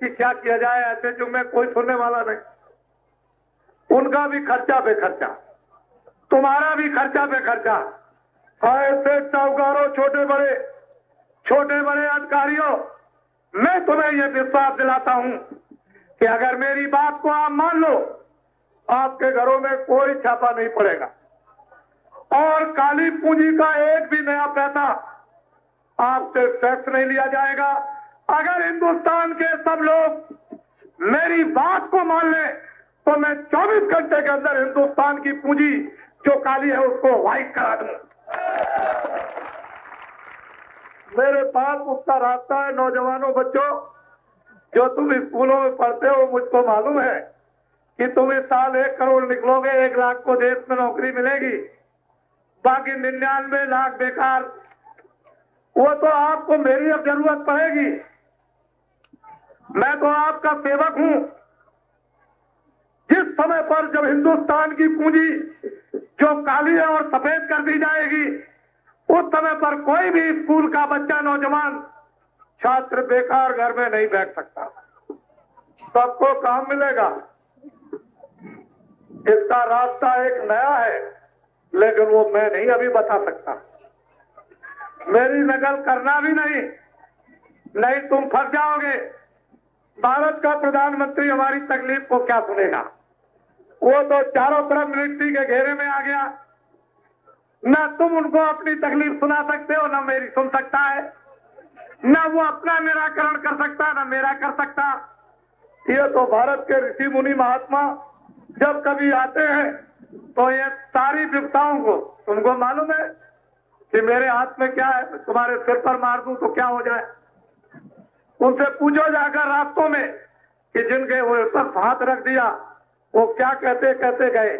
कि क्या किया जाए, ऐसे युग में कोई सुनने वाला नहीं। उनका भी खर्चा पे खर्चा, तुम्हारा भी खर्चा पे खर्चा। ऐसे साहूकारों, छोटे बड़े अधिकारियों, मैं तुम्हें यह विश्वास दिलाता हूं कि अगर मेरी बात को आप मान लो, आपके घरों में कोई छापा नहीं पड़ेगा और काली पूंजी का एक भी नया पैसा आपसे टैक्स नहीं लिया जाएगा। अगर हिंदुस्तान के सब लोग मेरी बात को मान लें तो मैं 24 घंटे के अंदर हिंदुस्तान की पूंजी जो काली है उसको व्हाइट करा दूं। मेरे पास उसका रास्ता है। नौजवानों, बच्चों, जो तुम स्कूलों में पढ़ते हो, मुझको मालूम है कि तुम इस साल 1 करोड़ निकलोगे, 1 लाख को देश में नौकरी मिलेगी, बाकी 99 लाख बेकार। वो तो आपको मेरी अब जरूरत पड़ेगी। मैं तो आपका सेवक हूं। जिस समय पर जब हिंदुस्तान की पूंजी जो काली है और सफेद कर दी जाएगी, उस समय पर कोई भी स्कूल का बच्चा, नौजवान, छात्र बेकार घर में नहीं बैठ सकता, सबको काम मिलेगा। इसका रास्ता एक नया है, लेकिन वो मैं नहीं अभी बता सकता। मेरी नकल करना भी नहीं तुम फंस जाओगे। भारत का प्रधानमंत्री हमारी तकलीफ को क्या सुनेगा? वो तो चारों तरफ मिलिट्री के घेरे में आ गया। ना तुम उनको अपनी तकलीफ सुना सकते हो, ना मेरी सुन सकता है, ना वो अपना निराकरण कर सकता, ना मेरा कर सकता। ये तो भारत के ऋषि मुनि महात्मा जब कभी आते हैं तो ये सारी विपदाओं को, तुमको मालूम है कि मेरे हाथ में क्या है, तुम्हारे सिर पर मार दूं तो क्या हो जाए। उनसे पूछो जाकर रास्तों में कि जिनके ऊपर हाथ रख दिया वो क्या कहते कहते गए।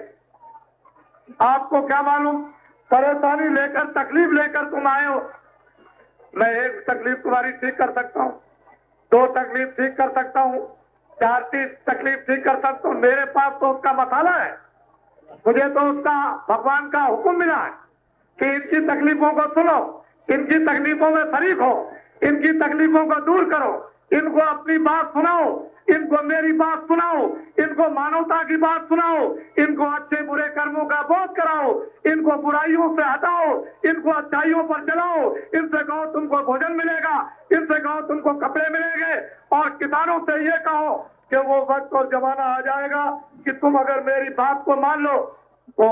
आपको क्या मालूम, परेशानी लेकर, तकलीफ लेकर तुम आए हो। मैं एक तकलीफ तुम्हारी ठीक कर सकता हूँ, 2 तकलीफ ठीक कर सकता हूँ, 4 तकलीफ ठीक कर सकता हूँ। मेरे पास तो उसका मसाला है। मुझे तो उसका भगवान का हुक्म मिला है कि इनकी तकलीफों को सुनो, इनकी तकलीफों में शरीक हो, इनकी तकलीफों को दूर करो, इनको अपनी बात सुनाओ, इनको मेरी बात सुनाओ, इनको मानवता की बात सुनाओ, इनको अच्छे बुरे कर्मों का बोध कराओ, इनको बुराइयों से हटाओ, इनको अच्छाइयों पर चलाओ। इनसे कहो तुमको भोजन मिलेगा, इनसे कहो तुमको कपड़े मिलेंगे, और किसानों से ये कहो कि वो वक्त और जमाना आ जाएगा कि तुम अगर मेरी बात को मान लो तो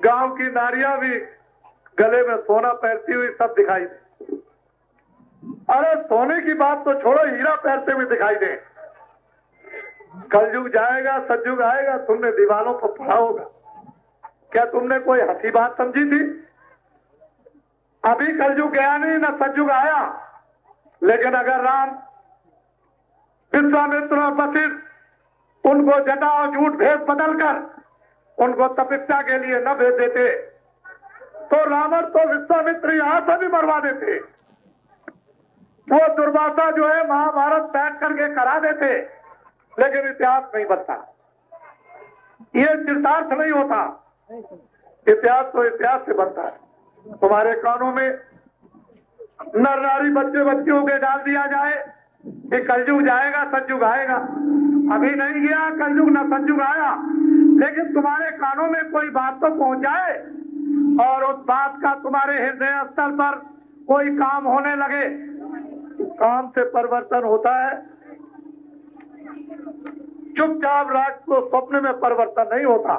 गांव की नारियां भी गले में सोना पहनती हुई सब दिखाई दे। अरे सोने की बात तो छोड़ो, हीरा पहनते हुए दिखाई दे। कलयुग जाएगा, सतयुग आएगा, तुमने दीवानों पर पढ़ा होगा। क्या तुमने कोई हंसी बात समझी थी? अभी कलयुग गया नहीं, ना सतयुग आया। लेकिन अगर राम, विश्वामित्र और वशिष्ठ उनको जटा और झूठ भेष बदलकर उनको तपस्या के लिए न भेज देते तो रावण तो विश्वामित्र यहां से भी मरवा देते। वो दुर्वासा जो है महाभारत बैठ करके करा देते, लेकिन इतिहास नहीं बनता, ये चरितार्थ नहीं होता। इतिहास तो इतिहास से बनता है। तुम्हारे कानों में नर नारी बच्चे बच्चियों के डाल दिया जाए कि कलयुग जाएगा, सतयुग आएगा। अभी नहीं गया कलयुग, ना सतयुग आया, लेकिन तुम्हारे कानों में कोई बात तो पहुंच जाए और उस बात का तुम्हारे हृदय स्तर पर कोई काम होने लगे। काम से परिवर्तन होता है, चुपचाप रात को स्वप्न में परिवर्तन नहीं होता,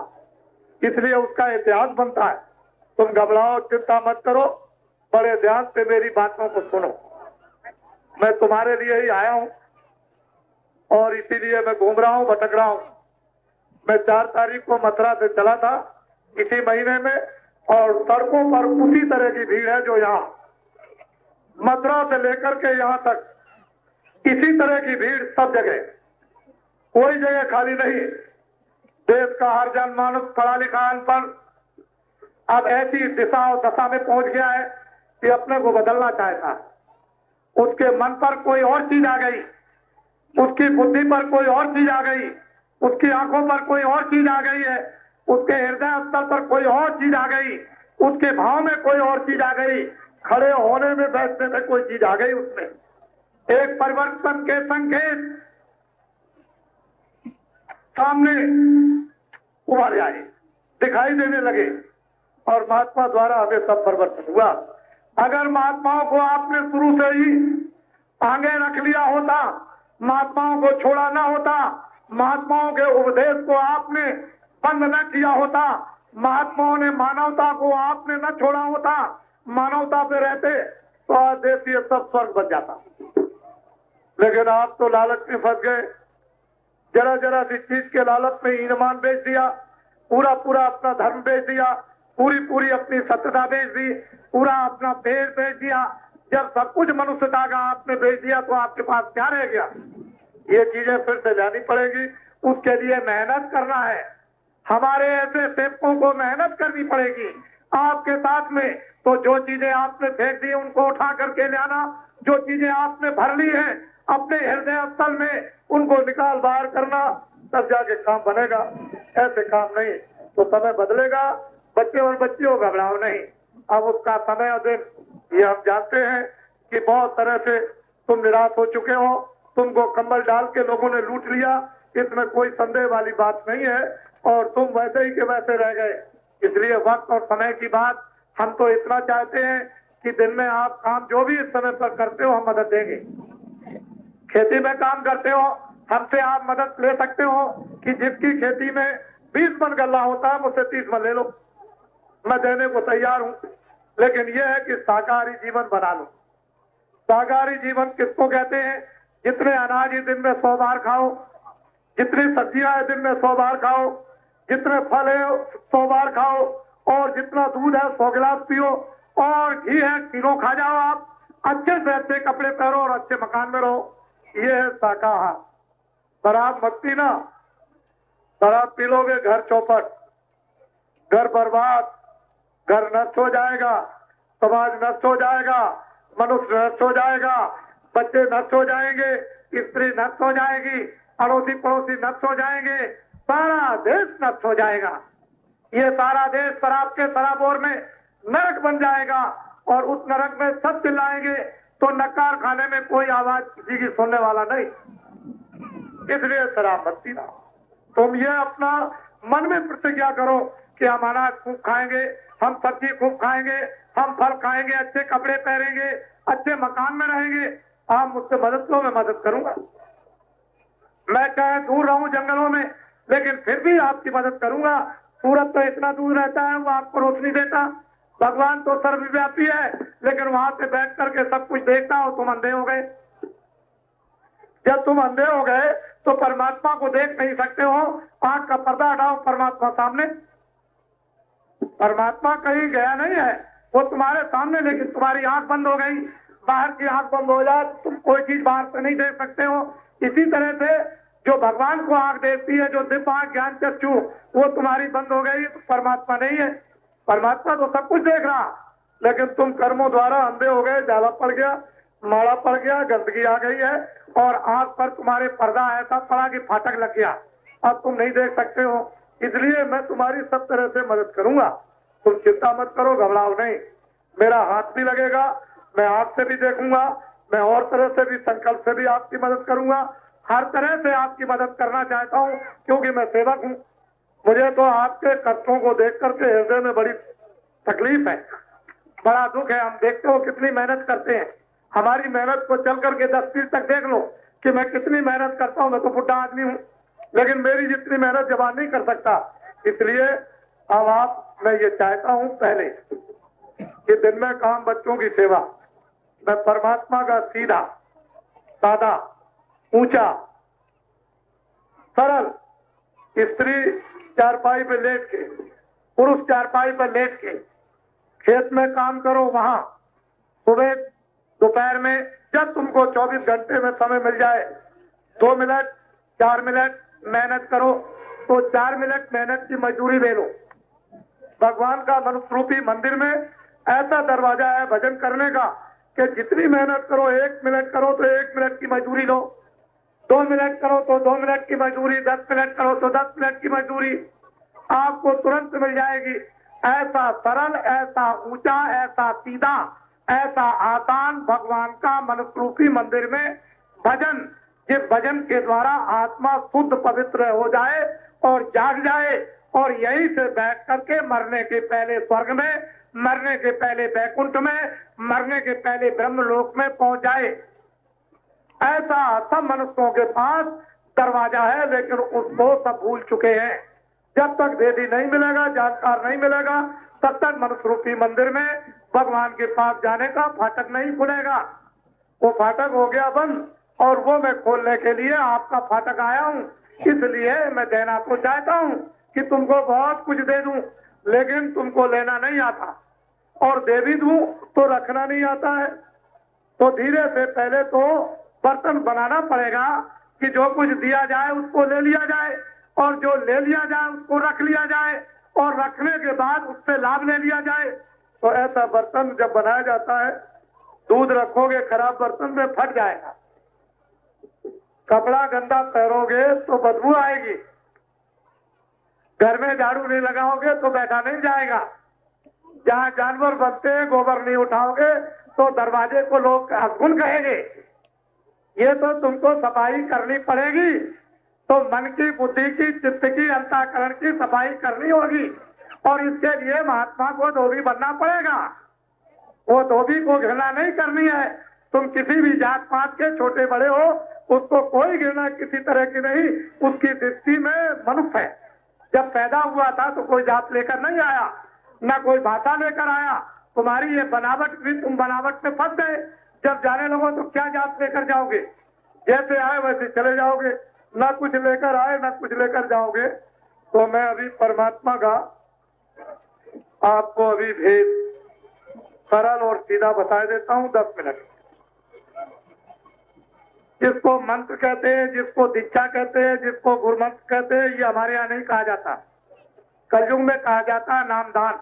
इसलिए उसका इतिहास बनता है। तुम घबराओ, चिंता मत करो, बड़े ध्यान से मेरी बातों को सुनो। मैं तुम्हारे लिए ही आया हूं और इसीलिए मैं घूम रहा हूं, भटक रहा हूं। मैं 4 तारीख को मथुरा से चला था इसी महीने में, और सड़कों पर उसी तरह की भीड़ है जो यहाँ मथुरा से लेकर के यहाँ तक इसी तरह की भीड़ सब जगह, कोई जगह खाली नहीं। देश का हर जनमानस पढ़ा लिखा अनपढ़ अब ऐसी दिशा और दशा में पहुंच गया है कि अपने को बदलना चाहता है। उसके मन पर कोई और चीज आ गई, उसकी बुद्धि पर कोई और चीज आ गई, उसकी आंखों पर कोई और चीज आ गई है, उसके हृदय स्तर पर कोई और चीज आ गई, उसके भाव में कोई और चीज आ गई, खड़े होने में, बैठने में कोई चीज आ गई उसमें। एक परिवर्तन के संकेत सामने उभर आए, दिखाई देने लगे और महात्मा द्वारा हमें सब परिवर्तन हुआ। अगर महात्माओं को आपने शुरू से ही आगे रख लिया होता, महात्माओं को छोड़ा ना होता, महात्माओं के उपदेश को आपने बंद न किया होता, महात्माओं ने मानवता को आपने न छोड़ा होता, मानवता पे रहते तो आज देश ये सब स्वर्ग बन जाता। लेकिन आप तो लालच में फंस गए, जरा जरा सी चीज के लालच में ईमान बेच दिया, पूरा पूरा अपना धर्म बेच दिया, पूरी पूरी अपनी सत्यता बेच दी, पूरा अपना देश बेच दिया। जब सब कुछ मनुष्यता का आपने बेच दिया तो आपके पास क्या रह गया? ये चीजें फिर से जानी पड़ेगी, उसके लिए मेहनत करना है। हमारे ऐसे सेवकों को मेहनत करनी पड़ेगी आपके साथ में। तो जो चीजें आपने फेंक दी उनको उठा करके ले आना, जो चीजें आपने भर ली है अपने हृदय स्थल में उनको निकाल बाहर करना, तब जाके काम बनेगा। ऐसे काम नहीं तो समय बदलेगा। बच्चे और बच्चियों घबराओ नहीं, अब उसका समय और दिन ये हम जानते हैं कि बहुत तरह से तुम निराश हो चुके हो, तुमको कंबल डाल के लोगों ने लूट लिया, इसमें कोई संदेह वाली बात नहीं है और तुम वैसे ही के वैसे रह गए। इसलिए वक्त और समय की बात हम तो इतना चाहते हैं कि दिन में आप काम जो भी इस समय पर करते हो हम मदद देंगे। खेती में काम करते हो हमसे आप मदद ले सकते हो कि जिसकी खेती में 20 मन गल्ला होता है मुझसे 30 मन ले लो, मैं देने को तैयार हूं। लेकिन यह है कि शाकाहारी जीवन बना लो। शाकाहारी जीवन किसको कहते हैं? जितने अनाज ही दिन में 100 बार खाओ, जितनी सब्जियां है दिन में 100 बार खाओ, जितने फल है 100 बार खाओ और जितना दूध है 100 गिलास पियो और घी है किलो खा जाओ। आप अच्छे से अच्छे कपड़े पहनो और अच्छे मकान में रहो, ये है शाकाहार। शराब मत पीना, शराब पी लोगे घर चौपट, घर बर्बाद, घर नष्ट हो जाएगा, समाज नष्ट हो जाएगा, मनुष्य नष्ट हो जाएगा, बच्चे नष्ट हो जाएंगे, स्त्री नष्ट हो जाएगी, अड़ोसी पड़ोसी नष्ट हो जाएंगे, सारा देश नष्ट हो जाएगा। ये सारा देश शराब के शराबोर में नरक बन जाएगा और उस नरक में सब चिल्लाएंगे तो नकार खाने में कोई आवाज किसी की सुनने वाला नहीं। इसलिए शराब मत पीना। तुम ये अपना मन में प्रतिज्ञा करो कि हम अनाज खूब खाएंगे, हम सब्जी खूब खाएंगे, हम फल खाएंगे, अच्छे कपड़े पहनेंगे, अच्छे मकान में रहेंगे। आप मुझसे मदद करो, मैं मदद करूंगा। मैं चाहे दूर रहूं जंगलों में लेकिन फिर भी आपकी मदद करूंगा। सूरज तो इतना दूर रहता है वो आपको रोशनी देता, भगवान तो सर्वव्यापी है लेकिन वहां से बैठ करके सब कुछ देखता हो। तुम अंधे हो गए। जब तुम अंधे हो गए तो परमात्मा को देख नहीं सकते हो। आंख का पर्दा हटाओ परमात्मा सामने। परमात्मा कहीं गया नहीं है, वो तुम्हारे सामने, लेकिन तुम्हारी आंख बंद हो गई। बाहर की आंख बंद हो जाए तुम कोई चीज बाहर से नहीं देख सकते हो। इसी तरह से जो भगवान को आंख देती है, जो दिव्य आंख ज्ञान चक्षु, वो तुम्हारी बंद हो गई तो परमात्मा नहीं है। परमात्मा तो सब कुछ देख रहा, लेकिन तुम कर्मों द्वारा अंधे हो गए, जाला पड़ गया, माड़ा पड़ गया, गंदगी आ गई है और आंख पर तुम्हारे पर्दा ऐसा पड़ा कि फाटक लग गया, अब तुम नहीं देख सकते हो। इसलिए मैं तुम्हारी सब तरह से मदद करूंगा, तुम चिंता मत करो, घबराओ नहीं। मेरा हाथ भी लगेगा, मैं आंख से भी देखूंगा, मैं और तरह से भी संकल्प से भी आपकी मदद करूंगा। हर तरह से आपकी मदद करना चाहता हूँ क्योंकि मैं सेवक हूँ। मुझे तो आपके कष्टों को देख करके हृदय में बड़ी तकलीफ है, बड़ा दुख है। हम देखते हो कितनी मेहनत करते हैं, हमारी मेहनत को चल करके 10 फीट तक देख लो कि मैं कितनी मेहनत करता हूँ। मैं तो बुढ़ा आदमी हूँ लेकिन मेरी जितनी मेहनत जवान नहीं कर सकता। इसलिए अब आप, मैं ये चाहता हूँ पहले कि दिन में काम बच्चों की सेवा, मैं परमात्मा का सीधा सादा ऊंचा सरल, स्त्री चारपाई पे लेट के, पुरुष चारपाई पर लेट के खेत में काम करो। वहां सुबह दोपहर में जब तुमको 24 घंटे में समय मिल जाए, 2 मिनट 4 मिनट मेहनत करो तो 4 मिनट मेहनत की मजदूरी ले लो। भगवान का मनुष्य रूपी मंदिर में ऐसा दरवाजा है भजन करने का कि जितनी मेहनत करो, 1 मिनट करो तो 1 मिनट की मजदूरी लो, 2 मिनट करो तो 2 मिनट की मजदूरी, 10 मिनट करो तो 10 मिनट की मजदूरी आपको तुरंत मिल जाएगी। ऐसा सरल, ऐसा ऊंचा, ऐसा सीधा ऐसा आसान भगवान का मनुष्य रूपी मंदिर में भजन, जिस भजन के द्वारा आत्मा शुद्ध पवित्र हो जाए और जाग जाए और यहीं से बैठ करके मरने के पहले स्वर्ग में, मरने के पहले वैकुंठ में, मरने के पहले ब्रह्मलोक में पहुंच जाए। ऐसा सब मनुष्यों के पास दरवाजा है, लेकिन उसको सब भूल चुके हैं। जब तक वेदी नहीं मिलेगा, जानकार नहीं मिलेगा, तब तक मनुष्य रूपी मंदिर में भगवान के पास जाने का फाटक नहीं खुलेगा। वो फाटक हो गया बंद और वो मैं खोलने के लिए आपका फाटक आया हूँ। इसलिए मैं देना तो चाहता हूँ कि तुमको बहुत कुछ दे दूं, लेकिन तुमको लेना नहीं आता, और दे भी दूं तो रखना नहीं आता है। तो धीरे से पहले तो बर्तन बनाना पड़ेगा कि जो कुछ दिया जाए उसको ले लिया जाए, और जो ले लिया जाए उसको रख लिया जाए, और रखने के बाद उससे लाभ ले लिया जाए। तो ऐसा बर्तन जब बनाया जाता है, दूध रखोगे खराब बर्तन में फट जाएगा, कपड़ा गंदा पहनोगे तो बदबू आएगी, घर में झाड़ू नहीं लगाओगे तो बैठा नहीं जाएगा, जहाँ जानवर बनते हैं गोबर नहीं उठाओगे तो दरवाजे को लोग अवगुण कहेंगे। ये तो तुमको सफाई करनी पड़ेगी। तो मन की, बुद्धि की, चित्त की, अंतःकरण की सफाई करनी होगी, और इसके लिए महात्मा को धोबी बनना पड़ेगा। वो धोबी को घृणा नहीं करनी है। तुम किसी भी जात पात के छोटे बड़े हो, उसको कोई घृणा किसी तरह की नहीं। उसकी दृष्टि में मनुष्य है। जब पैदा हुआ था तो कोई जात लेकर नहीं आया, न कोई भाषा लेकर आया। तुम्हारी ये बनावट भी, तुम बनावट में फंस गए। जब जाने लगो तो क्या जात लेकर जाओगे? जैसे आए वैसे चले जाओगे, ना कुछ लेकर आए ना कुछ लेकर जाओगे। तो मैं अभी परमात्मा का आपको अभी भेद सरल और सीधा बता देता हूँ 10 मिनट। जिसको मंत्र कहते हैं, जिसको दीक्षा कहते हैं, जिसको गुरु मंत्र कहते हैं, ये हमारे यहाँ नहीं कहा जाता। कलयुग में कहा जाता है नामदान।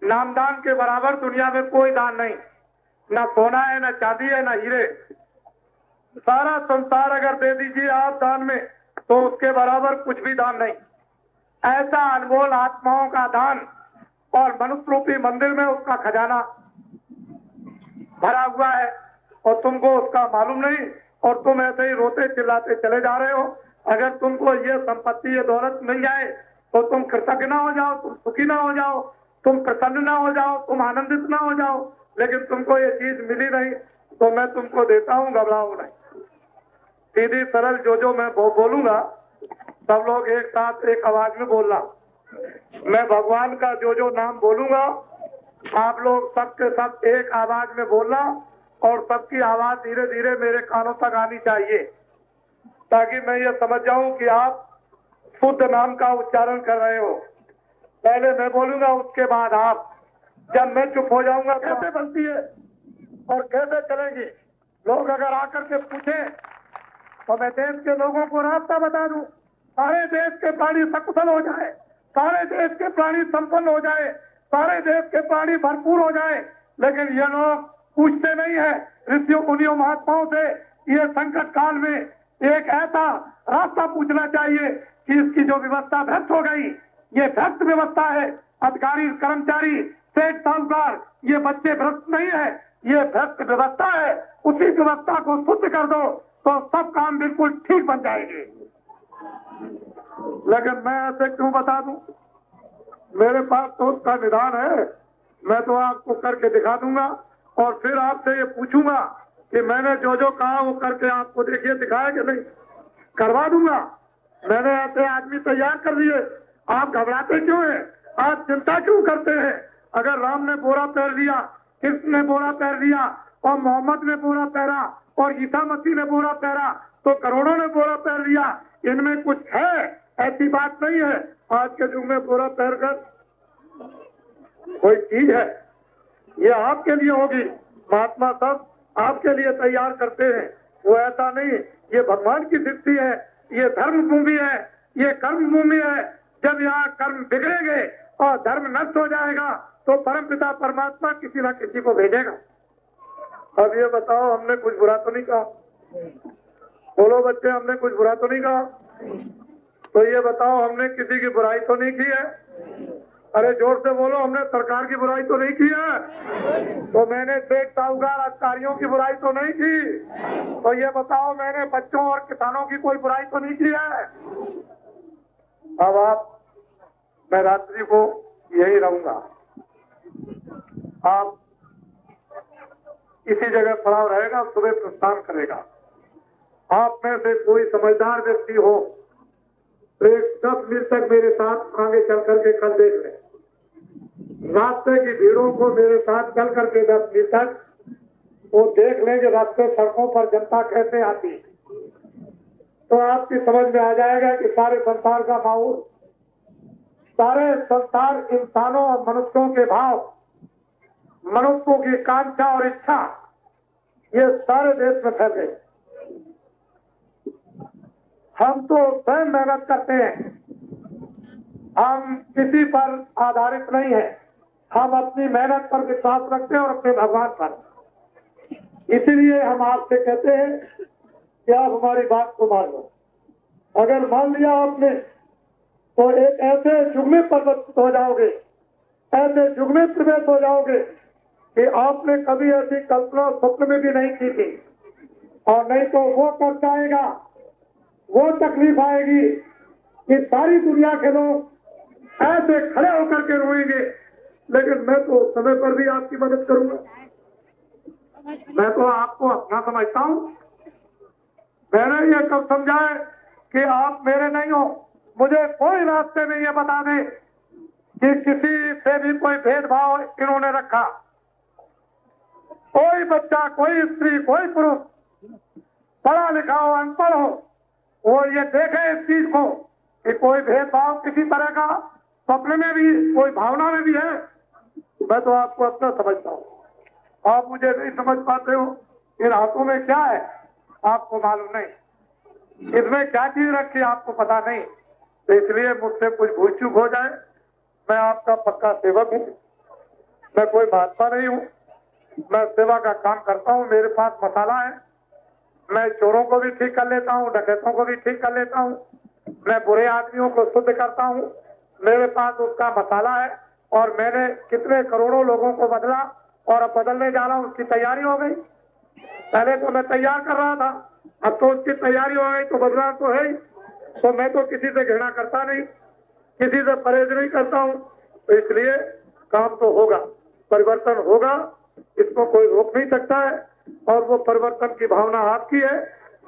नामदान के बराबर दुनिया में कोई दान नहीं, ना सोना है, ना चांदी है, ना हीरे। सारा संसार अगर दे दीजिए आप दान में, तो उसके बराबर कुछ भी दान नहीं। ऐसा अनमोल आत्माओं का दान, और मनुष्य रूपी मंदिर में उसका खजाना भरा हुआ है, और तुमको उसका मालूम नहीं, और तुम ऐसे ही रोते चिल्लाते चले जा रहे हो। अगर तुमको ये संपत्ति, ये दौलत मिल जाए तो तुम कृतज्ञ ना हो जाओ, तुम सुखी ना हो जाओ, तुम प्रसन्न ना हो जाओ, तुम आनंदित ना हो जाओ। लेकिन तुमको ये चीज मिली नहीं, तो मैं तुमको देता हूँ, घबराओ नहीं। सीधी सरल जो मैं बोलूंगा, सब लोग एक साथ एक आवाज में बोलना। मैं भगवान का जो नाम बोलूंगा, आप लोग सबके सब एक आवाज में बोलना, और सबकी आवाज धीरे धीरे मेरे कानों तक आनी चाहिए, ताकि मैं ये समझ जाऊं कि आप शुद्ध नाम का उच्चारण कर रहे हो। पहले मैं बोलूंगा, उसके बाद आप। जब मैं चुप हो जाऊंगा, कैसे बनती है और कैसे चलेंगी? लोग अगर आकर के पूछे तो मैं देश के लोगों को रास्ता बता दूं, सारे देश के प्राणी सकुशल हो जाए, सारे देश के प्राणी संपन्न हो जाए, सारे देश के प्राणी भरपूर हो जाए। लेकिन ये लोग पूछते नहीं है ऋषियों, मुनियों, महात्माओं से। ये संकट काल में एक ऐसा रास्ता पूछना चाहिए कि इसकी जो व्यवस्था भ्रष्ट हो गई, ये भ्रष्ट व्यवस्था है। अधिकारी, कर्मचारी, सेठ, साहूकार, ये बच्चे भ्रष्ट नहीं है, ये भ्रष्ट व्यवस्था है। उसी व्यवस्था को शुद्ध कर दो तो सब काम बिल्कुल ठीक बन जाएंगे। लेकिन मैं ऐसे क्यों बता दूं? मेरे पास तो उसका निदान है। मैं तो आपको करके दिखा दूंगा, और फिर आपसे ये पूछूंगा कि मैंने जो कहा वो करके आपको देखिए दिखाया कि नहीं। करवा दूंगा। मैंने ऐसे आदमी तैयार कर दिए। आप घबराते क्यों हैं? आप चिंता क्यों करते हैं? अगर राम ने बोरा पहन लिया, कृष्ण ने बोरा पहन लिया, और मोहम्मद ने बोरा पहना, और ईसा मसीह ने बोरा पहना, तो करोड़ों ने बोरा पहन लिया। इनमें कुछ है? ऐसी बात नहीं है। आज के युग में बोरा पहनकर कोई चीज है? ये आपके लिए होगी। महात्मा सब आपके लिए तैयार करते हैं, वो ऐसा नहीं। ये भगवान की सृष्टि है, ये धर्म भूमि है, ये कर्म भूमि है। जब यहाँ कर्म बिगड़ेंगे और धर्म नष्ट हो जाएगा, तो परमपिता परमात्मा किसी न किसी को भेजेगा। अब ये बताओ, हमने कुछ बुरा तो नहीं कहा? बोलो बच्चे, हमने कुछ बुरा तो नहीं कहा? तो ये बताओ, हमने किसी की बुराई तो नहीं की है? अरे जोर से बोलो, हमने सरकार की बुराई तो नहीं की है। तो मैंने सेठ साहूकार अधिकारियों की बुराई तो नहीं की। तो ये बताओ, मैंने बच्चों और किसानों की कोई बुराई तो नहीं की है। अब मैं रात्रि को यही रहूंगा, आप इसी जगह पड़ाव रहेगा, सुबह प्रस्थान करेगा। आप में से कोई समझदार व्यक्ति हो तो 10 मिनट तक मेरे साथ आगे चल करके कल देख ले। रास्ते की भीड़ों को मेरे साथ चल करके 10 मिनट तक वो देख लेंगे, रास्ते सड़कों पर जनता कैसे आती है। तो आपकी समझ में आ जाएगा कि सारे संसार का माहौल, सारे संसार इंसानों और मनुष्यों के भाव, मनुष्यों की कांक्षा और इच्छा, ये सारे देश में फैल गए। हम तो स्वयं मेहनत करते हैं, हम किसी पर आधारित नहीं है। हम अपनी मेहनत पर विश्वास रखते हैं और अपने भगवान पर। इसीलिए हम आपसे कहते हैं कि आप हमारी बात को मान लो। अगर मान लिया आपने तो एक ऐसे युग में परिवर्तित हो जाओगे, ऐसे युग में प्रवेश हो जाओगे कि आपने कभी ऐसी कल्पना स्वप्न में भी नहीं की थी। और नहीं तो वो कष्ट आएगा, वो तकलीफ आएगी कि सारी दुनिया के लोग ऐसे खड़े होकर के रोएंगे। लेकिन मैं तो समय पर भी आपकी मदद करूंगा। मैं तो आपको अपना समझता हूं। मैंने ये कब समझा है कि आप मेरे नहीं हो। मुझे कोई रास्ते में ये बता दे कि किसी से भी कोई भेदभाव इन्होंने रखा। कोई बच्चा, कोई स्त्री, कोई पुरुष, पढ़ा लिखा हो, अनपढ़ हो, वो ये देखे इस चीज को कि कोई भेदभाव किसी तरह का सपने में भी, कोई भावना में भी है। मैं तो आपको अपना समझता हूँ, आप मुझे नहीं समझ पाते हो। इन हाथों में क्या है आपको मालूम नहीं, इसमें क्या चीज रखी आपको पता नहीं। तो इसलिए मुझसे कुछ भूल चूक हो जाए, मैं आपका पक्का सेवक हूँ। मैं कोई महात्मा नहीं हूँ, मैं सेवा का काम करता हूँ। मेरे पास मसाला है, मैं चोरों को भी ठीक कर लेता हूँ, डकैतों को भी ठीक कर लेता हूँ, मैं बुरे आदमियों को शुद्ध करता हूँ। मेरे पास उसका मसाला है और मैंने कितने करोड़ों लोगों को बदला और अब बदलने जा रहा हूँ, उसकी तैयारी हो गई। पहले तो मैं तैयार कर रहा था, अब तो उसकी तैयारी हो गई, तो बदला तो है ही। तो मैं तो किसी से घृणा करता नहीं, किसी से परहेज नहीं करता हूँ। तो इसलिए काम तो होगा, परिवर्तन होगा, इसको कोई रोक नहीं सकता है। और वो परिवर्तन की भावना आपकी है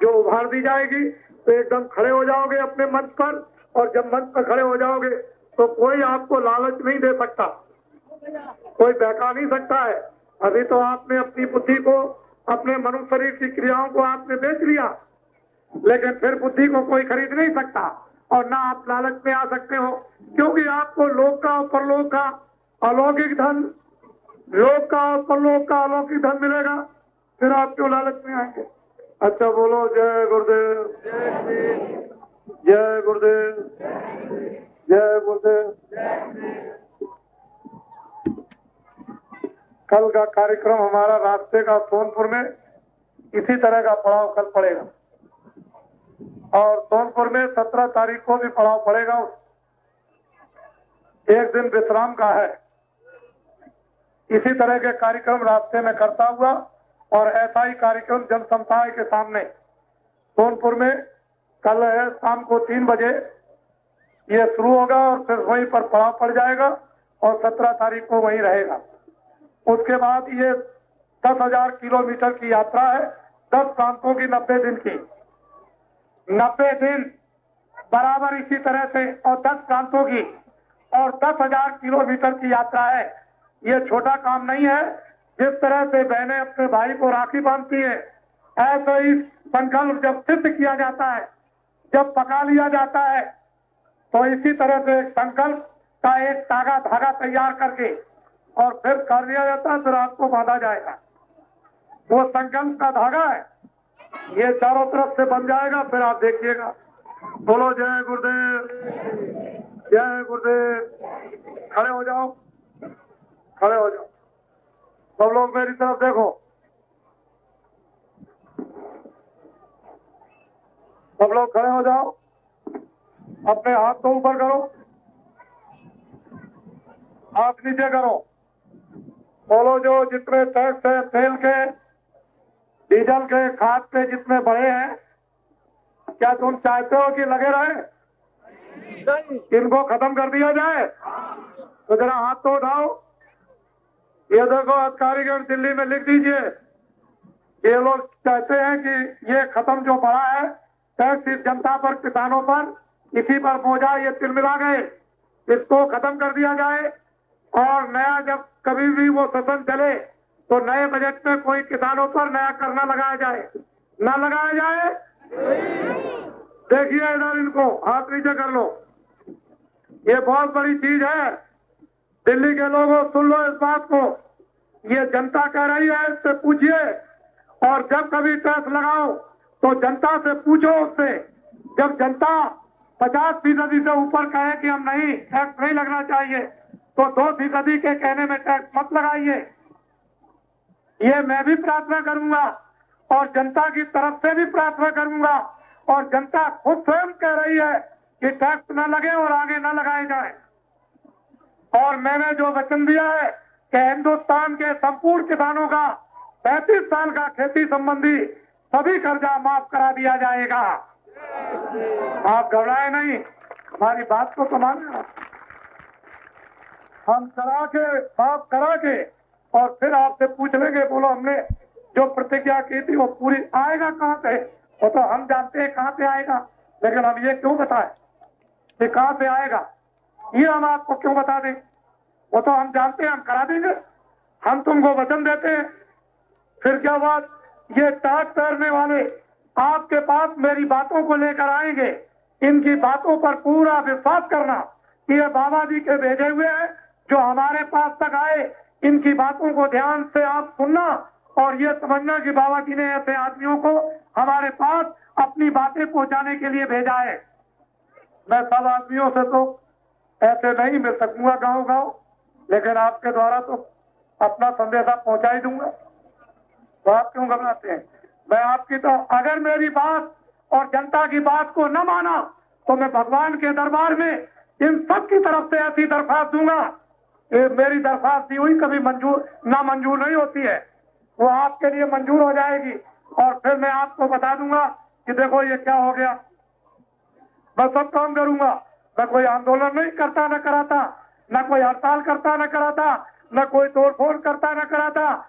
जो उभार दी जाएगी। तो एकदम खड़े हो जाओगे अपने मंच पर, और जब मंच पर खड़े हो जाओगे तो कोई आपको लालच नहीं दे सकता, कोई बहका नहीं सकता है। अभी तो आपने अपनी बुद्धि को, अपने मनुष्य शरीर की क्रियाओं को आपने बेच लिया, लेकिन फिर बुद्धि को कोई खरीद नहीं सकता और ना आप लालच में आ सकते हो, क्योंकि आपको लोक का और परलोक का अलौकिक धन, लोक का और परलोक का अलौकिक धन मिलेगा। फिर आप क्यों लालच में आएंगे। अच्छा बोलो, जय गुरुदेव, जय गुरुदेव, जय गुरुदेव। कल का कार्यक्रम हमारा रास्ते का सोनपुर में इसी तरह का पड़ाव कल पड़ेगा, और सोनपुर में 17 तारीख को भी पड़ाव पड़ेगा। एक दिन विश्राम का है। इसी तरह के कार्यक्रम रास्ते में करता हुआ और ऐसा ही कार्यक्रम जन समुदाय के सामने सोनपुर में कल है, शाम को 3 बजे ये शुरू होगा और फिर वहीं पर पड़ाव पड़ जाएगा और 17 तारीख को वहीं रहेगा। उसके बाद ये 10,000 किलोमीटर की यात्रा है, 10 प्रांतों की, 90 दिन की, 90 दिन बराबर इसी तरह से, और 10 प्रांतों की और 10,000 किलोमीटर की यात्रा है। ये छोटा काम नहीं है। जिस तरह से बहनें अपने भाई को राखी बांधती है, ऐसे ही संकल्प जब सिद्ध किया जाता है, जब पका लिया जाता है, तो इसी तरह से संकल्प का एक धागा तैयार करके और फिर कर लिया जाता है, फिर आपको बांधा जाएगा। वो संकल्प का धागा है, ये चारों तरफ से बन जाएगा, फिर आप देखिएगा। बोलो जय गुरुदेव, जय गुरुदेव। खड़े हो जाओ, खड़े हो जाओ। सब लोग मेरी तरफ देखो, सब लोग खड़े हो जाओ, अपने हाथ को ऊपर करो। हाथ नीचे करो, बोलो जो जितने टैक्स है तेल के, डीजल के, खाद पे जितने बढ़े हैं, क्या तुम चाहते हो कि लगे रहे? इनको खत्म कर दिया जाए? तो जरा हाथ तो उठाओ। ये देखो अधिकारीगण दिल्ली में लिख दीजिए, ये लोग चाहते हैं कि ये खत्म जो बढ़ा है टैक्स इस जनता पर, किसानों पर, इसी पर बोझा ये तिलमिला गए, इसको खत्म कर दिया जाए। और नया जब कभी भी वो सदन चले तो नए बजट में कोई किसानों पर नया करना लगाया जाए, ना लगाया जाए। देखिए इधर इनको हाथ नीचे कर लो, ये बहुत बड़ी चीज है। दिल्ली के लोगों सुन लो इस बात को, ये जनता कह रही है, इससे पूछिए। और जब कभी टैक्स लगाओ तो जनता से पूछो उससे। जब जनता 50% से ऊपर कहे कि हम नहीं, टैक्स नहीं लगना चाहिए, तो 2% के कहने में टैक्स मत लगाइए। ये मैं भी प्रार्थना करूंगा और जनता की तरफ से भी प्रार्थना करूंगा। और जनता खुद स्वयं कह रही है कि टैक्स न लगे और आगे न लगाए जाए। और मैंने जो वचन दिया है कि हिंदुस्तान के संपूर्ण किसानों का 35 साल का खेती संबंधी सभी कर्जा माफ करा दिया जाएगा। आप घबराए नहीं, हमारी बात को तो माने। हम करा के, माफ करा के, और फिर आपसे पूछ लेंगे, बोलो हमने जो प्रतिज्ञा की थी वो पूरी, आएगा कहां से? वो तो हम जानते हैं कहां से आएगा, लेकिन हम ये क्यों बताएं कि कहां से आएगा? ये हम आपको क्यों बता दें? वो तो हम जानते हैं, हम करा देंगे। हम तुमको वचन देते हैं। फिर क्या बात, ये टाट तैरने वाले आपके पास मेरी बातों को लेकर आएंगे, इनकी बातों पर पूरा विश्वास करना कि ये बाबा जी के भेजे हुए हैं जो हमारे पास तक आए। इनकी बातों को ध्यान से आप सुनना और ये समझना कि बाबा जी ने ऐसे आदमियों को हमारे पास अपनी बातें पहुंचाने के लिए भेजा है। मैं सब आदमियों से तो ऐसे नहीं मिल सकूंगा गांव गांव, लेकिन आपके द्वारा तो अपना संदेशा पहुंचा ही दूंगा। तो आप क्यों घबराते हैं? मैं आपकी तो, अगर मेरी बात और जनता की बात को न माना तो मैं भगवान के दरबार में इन सब की तरफ से ऐसी दरख्वास्त दूंगा। मेरी दरख्वास्त दी हुई कभी नामंजूर नहीं होती है, वो आपके लिए मंजूर हो जाएगी। और फिर मैं आपको बता दूंगा कि देखो ये क्या हो गया। मैं सब काम करूंगा, मैं कोई आंदोलन नहीं करता न कराता, न कोई हड़ताल करता न कराता, न कोई तोड़फोड़ करता न कराता।